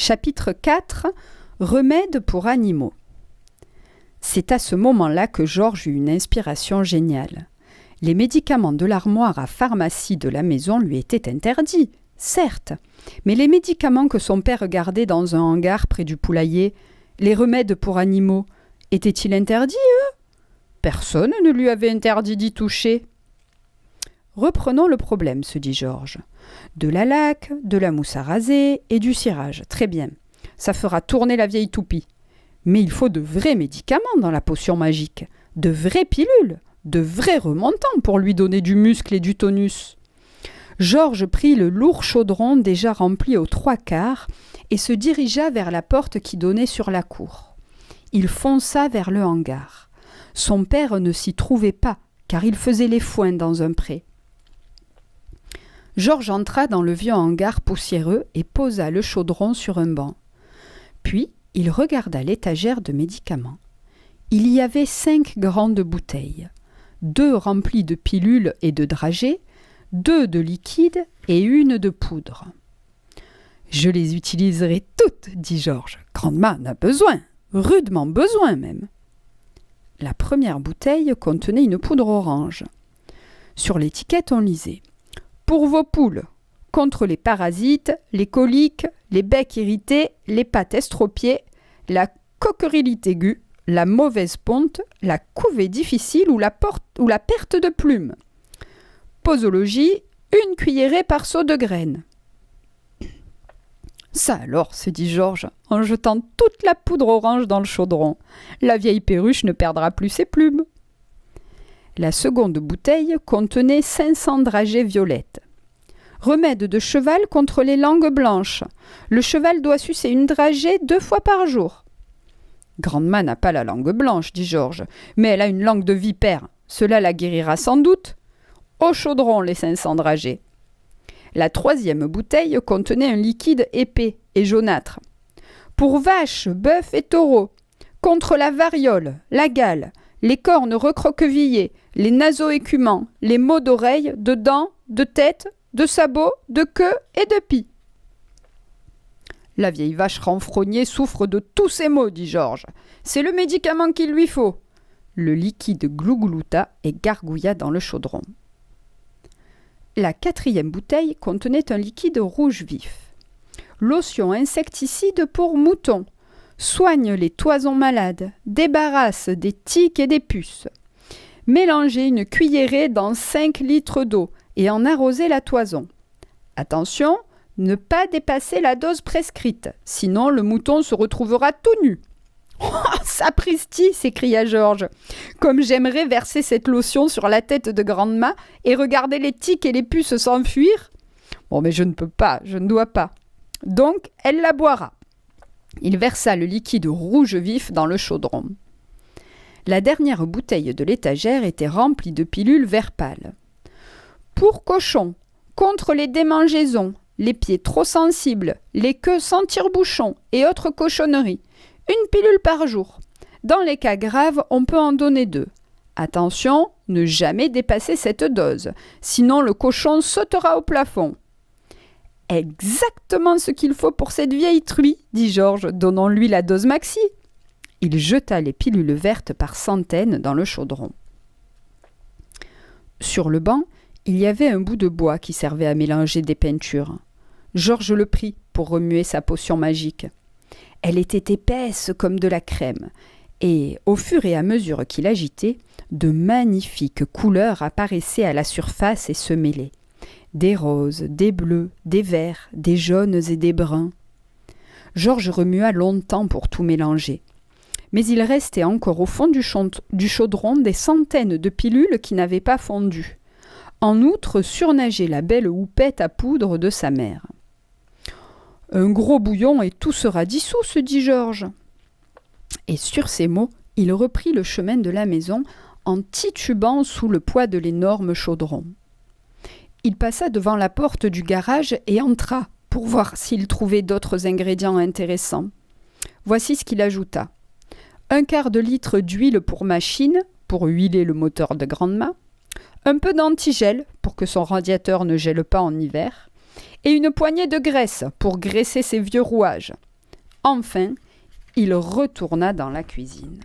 Chapitre 4 – Remèdes pour animaux. C'est à ce moment-là que Georges eut une inspiration géniale. Les médicaments de l'armoire à pharmacie de la maison lui étaient interdits, certes, mais les médicaments que son père gardait dans un hangar près du poulailler, les remèdes pour animaux, étaient-ils interdits, eux ? Personne ne lui avait interdit d'y toucher. Reprenons le problème, se dit Georges. De la laque, de la mousse à raser et du cirage. Très bien. Ça fera tourner la vieille toupie. Mais il faut de vrais médicaments dans la potion magique. De vraies pilules. De vrais remontants pour lui donner du muscle et du tonus. Georges prit le lourd chaudron déjà rempli aux 3/4 et se dirigea vers la porte qui donnait sur la cour. Il fonça vers le hangar. Son père ne s'y trouvait pas, car il faisait les foins dans un pré. Georges entra dans le vieux hangar poussiéreux et posa le chaudron sur un banc. Puis, il regarda l'étagère de médicaments. Il y avait 5 grandes bouteilles, 2 remplies de pilules et de dragées, 2 de liquide et 1 de poudre. « Je les utiliserai toutes, dit Georges. Grand'ma en a besoin, rudement besoin même. » La première bouteille contenait une poudre orange. Sur l'étiquette, on lisait « Pour vos poules, contre les parasites, les coliques, les becs irrités, les pattes estropiées, la coquerilite aiguë, la mauvaise ponte, la couvée difficile ou la perte de plumes. Posologie, 1 cuillerée par seau de graines. » Ça alors, se dit Georges, en jetant toute la poudre orange dans le chaudron. La vieille perruche ne perdra plus ses plumes. La seconde bouteille contenait 500 dragées violettes. Remède de cheval contre les langues blanches. Le cheval doit sucer une dragée 2 fois par jour. Grand'ma n'a pas la langue blanche, dit Georges, mais elle a une langue de vipère. Cela la guérira sans doute. Au chaudron, les 500 dragées. La troisième bouteille contenait un liquide épais et jaunâtre. Pour vaches, bœufs et taureaux, contre la variole, la gale, les cornes recroquevillées, les naseaux écumants, les maux d'oreilles, de dents, de tête, de sabots, de queue et de pie. La vieille vache renfrognée souffre de tous ces maux, dit Georges. C'est le médicament qu'il lui faut. Le liquide glouglouta et gargouilla dans le chaudron. La 4e bouteille contenait un liquide rouge vif. Lotion insecticide pour moutons. Soigne les toisons malades. Débarrasse des tiques et des puces. Mélangez une cuillerée dans 5 litres d'eau et en arrosez la toison. Attention, ne pas dépasser la dose prescrite, sinon le mouton se retrouvera tout nu. « Oh, sapristi !» s'écria Georges. « Comme j'aimerais verser cette lotion sur la tête de Grand'ma et regarder les tiques et les puces s'enfuir. Bon, mais je ne peux pas, je ne dois pas. Donc, elle la boira. » Il versa le liquide rouge vif dans le chaudron. La dernière bouteille de l'étagère était remplie de pilules vert pâle. Pour cochons, contre les démangeaisons, les pieds trop sensibles, les queues sans tire-bouchon et autres cochonneries. 1 pilule par jour. Dans les cas graves, on peut en donner 2. Attention, ne jamais dépasser cette dose, sinon le cochon sautera au plafond. Exactement ce qu'il faut pour cette vieille truie, dit Georges, donnons-lui la dose maxi. Il jeta les pilules vertes par centaines dans le chaudron. Sur le banc, il y avait un bout de bois qui servait à mélanger des peintures. Georges le prit pour remuer sa potion magique. Elle était épaisse comme de la crème, et, au fur et à mesure qu'il agitait, de magnifiques couleurs apparaissaient à la surface et se mêlaient. Des roses, des bleus, des verts, des jaunes et des bruns. Georges remua longtemps pour tout mélanger. Mais il restait encore au fond du chaudron des centaines de pilules qui n'avaient pas fondu. En outre, surnageait la belle houppette à poudre de sa mère. « Un gros bouillon et tout sera dissous, se dit Georges. » Et sur ces mots, il reprit le chemin de la maison en titubant sous le poids de l'énorme chaudron. Il passa devant la porte du garage et entra pour voir s'il trouvait d'autres ingrédients intéressants. Voici ce qu'il ajouta. 1/4 de litre d'huile pour machine, pour huiler le moteur de Grand'ma, un peu d'antigel pour que son radiateur ne gèle pas en hiver, et une poignée de graisse pour graisser ses vieux rouages. Enfin, il retourna dans la cuisine.